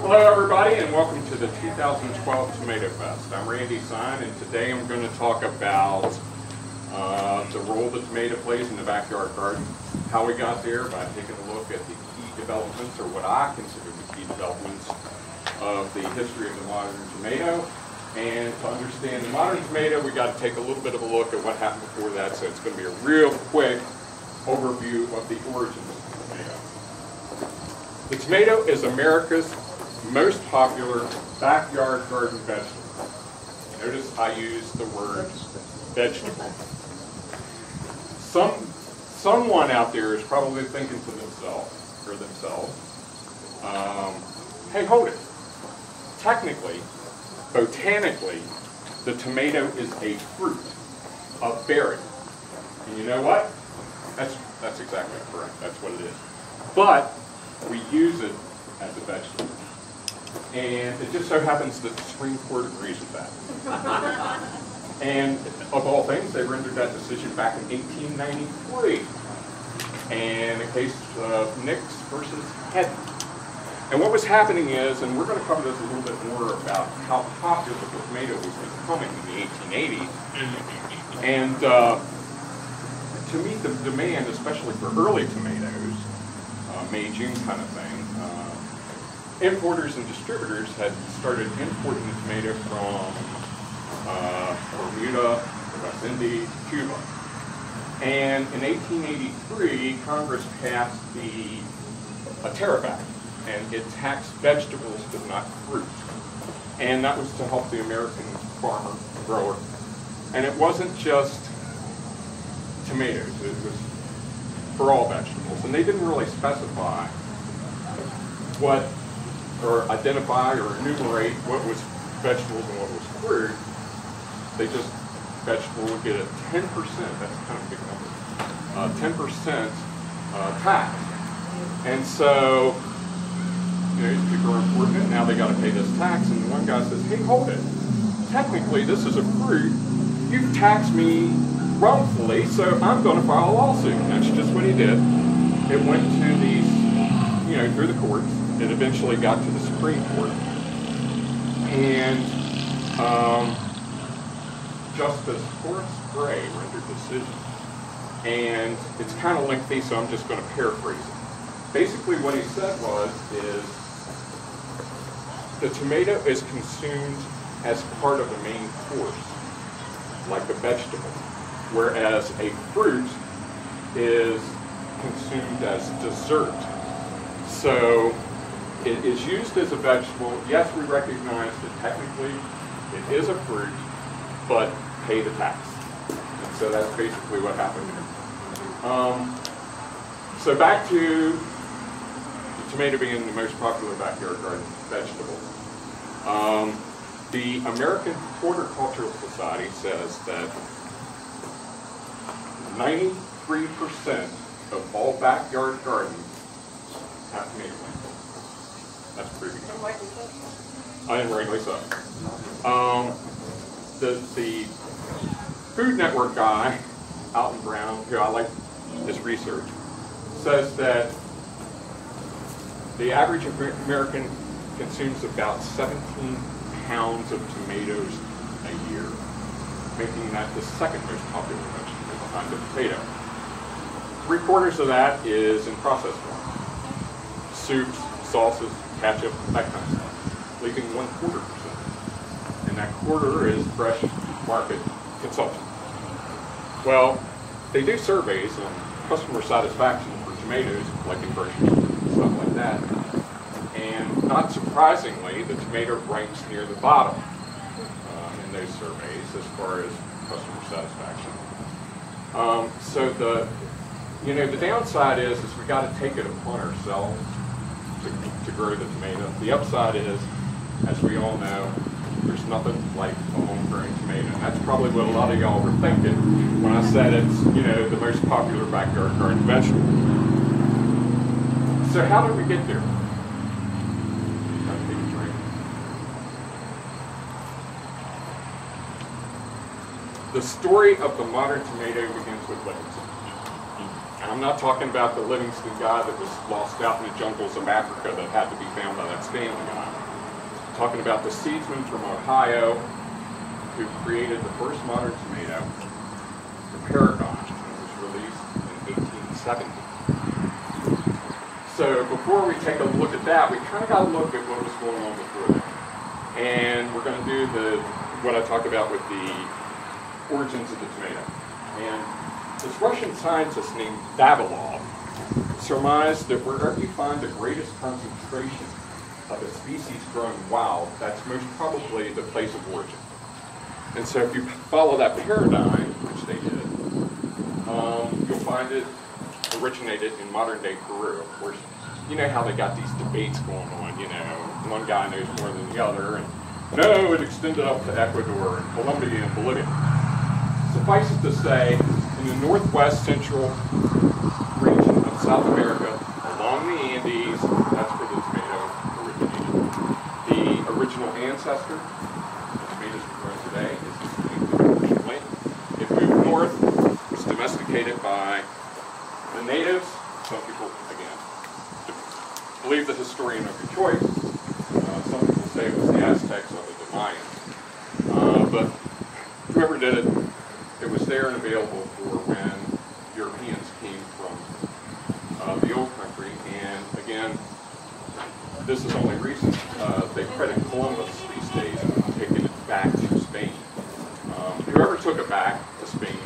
Hello everybody and welcome to the 2012 TomatoFest. I'm Randy Sine and today I'm going to talk about the role the tomato plays in the backyard garden, how we got there by taking a look at the key developments, or what I consider the key developments of the history of the modern tomato. And to understand the modern tomato, we got to take a little bit of a look at what happened before that, so it's going to be a real quick overview of the origins of the tomato. The tomato is America's most popular backyard garden vegetable. Notice I use the word vegetable. Someone out there is probably thinking to themselves, hey, hold it. Technically, botanically, the tomato is a fruit, a berry. And you know what? That's exactly correct. That's what it is. But we use it as a vegetable. And it just so happens that the Supreme Court agrees with that. And of all things, they rendered that decision back in 1893. And the case of Nix versus Head. And what was happening is, and we're going to cover this a little bit more about how popular the tomato was becoming in the 1880s. And to meet the demand, especially for early tomatoes, May, June kind of thing, importers and distributors had started importing the tomato from Bermuda, the West Indies, Cuba. And in 1883, Congress passed a tariff act, and it taxed vegetables but not fruit. And that was to help the American farmer, grower. And it wasn't just tomatoes, it was for all vegetables. And they didn't really specify what, or identify or enumerate what was vegetables and what was fruit. They just, vegetable would get a 10%, that's kind of a big number, 10% tax. And so, these people are importing it, now they got to pay this tax, and one guy says, hey, hold it. Technically, this is a fruit. You've taxed me wrongfully, so I'm going to file a lawsuit. And that's just what he did. It went to these, through the courts. It eventually got to the Supreme Court. And Justice Horace Gray rendered a decision. And it's kind of lengthy, so I'm just going to paraphrase it. Basically what he said is the tomato is consumed as part of the main course, like a vegetable, whereas a fruit is consumed as dessert. So it is used as a vegetable. Yes, we recognize that technically it is a fruit, but pay the tax. And so that's basically what happened here. So back to the tomato being the most popular backyard garden vegetable. The American Horticultural Society says that 93% of all backyard gardens have tomato plants. That's pretty good. Unrightly so. The Food Network guy, Alton Brown, who I like his research, says that the average American consumes about 17 pounds of tomatoes a year, making that the second most popular vegetable behind the potato. 3/4 of that is in processed form. Soups, sauces, ketchup, that kind of stuff, leaving 1/4%. And that quarter is fresh market consumption. Well, they do surveys on customer satisfaction for tomatoes, like in grocery stores and stuff like that. And not surprisingly, the tomato ranks near the bottom in those surveys as far as customer satisfaction. So the downside is we got to take it upon ourselves to grow the tomato. The upside is, as we all know, there's nothing like a homegrown tomato. And that's probably what a lot of y'all were thinking when I said it's, the most popular backyard garden vegetable. So how did we get there? The story of the modern tomato begins with Lincoln. And I'm not talking about the Livingston guy that was lost out in the jungles of Africa that had to be found by that Stanley guy. I'm talking about the seedsman from Ohio who created the first modern tomato, the Paragon, and it was released in 1870. So before we take a look at that, we kind of got to look at what was going on before that. And we're going to do what I talked about with the origins of the tomato. And this Russian scientist named Vavilov surmised that wherever you find the greatest concentration of a species growing wild, that's most probably the place of origin. And so if you follow that paradigm, which they did, you'll find it originated in modern-day Peru. Of course, you know how they got these debates going on, you know, one guy knows more than the other, and no, it extended up to Ecuador and Colombia and Bolivia. Suffice it to say, in the northwest central region of South America, along the Andes, that's where the tomato originated. The original ancestor, the tomatoes we grow today, is the tomato. It moved north, was domesticated by the natives. Some people, again, believe the historian of your choice. Some people say it was the Aztecs or the Mayans. But whoever did it, it was there and available for when Europeans came from the old country. And again, this is only recent. They credit Columbus these days with taking it back to Spain. Whoever took it back to Spain,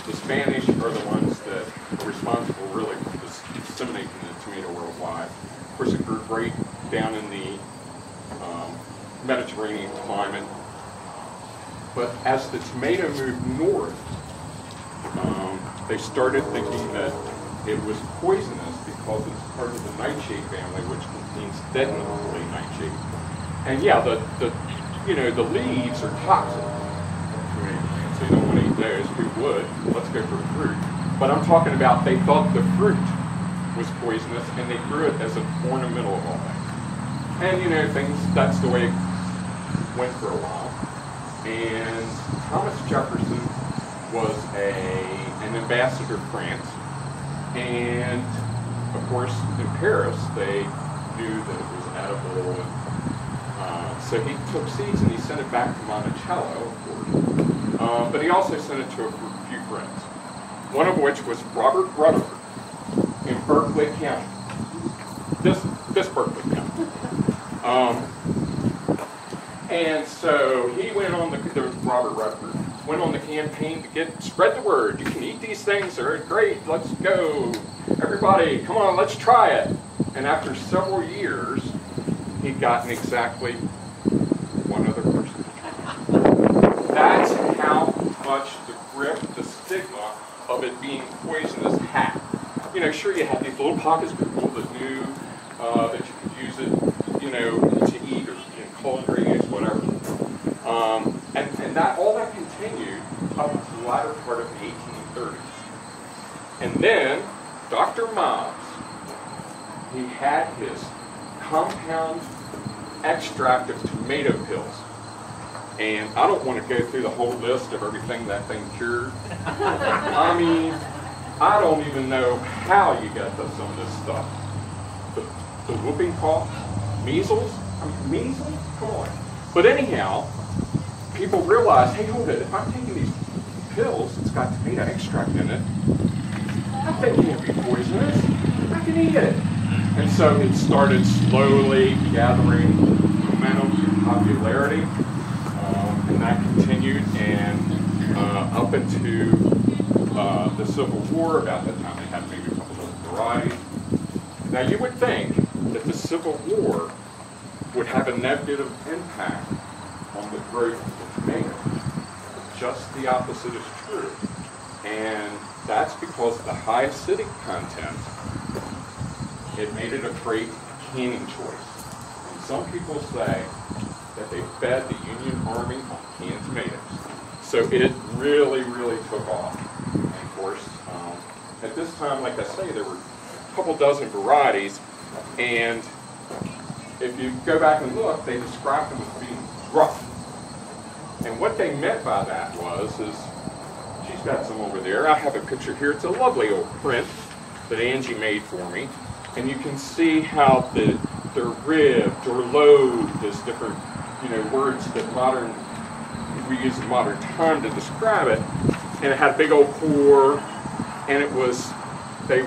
the Spanish are the ones that are responsible really for disseminating the tomato worldwide. Of course, it grew great down in the Mediterranean climate. But as the tomato moved north, they started thinking that it was poisonous because it's part of the nightshade family, which contains detonately nightshade. And yeah, the leaves are toxic. So you don't want to eat those. Who would? Let's go for fruit. But I'm talking about they thought the fruit was poisonous, and they grew it as an ornamental of all things. And you know, that's the way it went for a while. And Thomas Jefferson was an ambassador to France. And of course, in Paris, they knew that it was edible. And, so he took seeds and he sent it back to Monticello, of course. But he also sent it to a few friends. One of which was Robert Rutherford in Berkeley County. This Berkeley County. And so he went on Robert Rutherford went on the campaign to spread the word. You can eat these things, they're great, let's go. Everybody, come on, let's try it. And after several years, he'd gotten exactly one other person. That's how much the grip, the stigma of it being poisonous had. You know, sure, you had these little pockets of people that knew that you could use it, you know, to eat or in culinary use, whatever. And that all that continued up to the latter part of the 1830s. And then Dr. Mobbs, he had his compound extract of tomato pills. And I don't want to go through the whole list of everything that thing cured. I mean, I don't even know how you get some of this stuff. The whooping cough, measles, measles, come on. But anyhow, people realized, hey, hold it, if I'm taking these pills, it's got tomato extract in it, that thing can't be poisonous, I can eat it. And so it started slowly gathering momentum and popularity, and that continued, and up into the Civil War, about that time they had maybe a couple of varieties. Now you would think that the Civil War would have a negative impact on the growth of the tomato. Just the opposite is true. And that's because of the high acidic content. It made it a great canning choice. And some people say that they fed the Union Army on canned tomatoes. So it really, really took off. And of course, at this time, like I say, there were a couple dozen varieties, and if you go back and look, they described them as being rough. And what they meant by that was, she's got some over there, I have a picture here, it's a lovely old print. that Angie made for me. And you can see how they're ribbed or lobed as different, words that we use in modern time to describe it. And it had a big old core, and they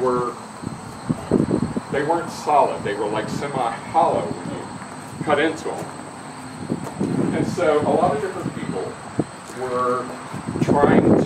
weren't solid. They were like semi-hollow when you cut into them. And so a lot of different people were trying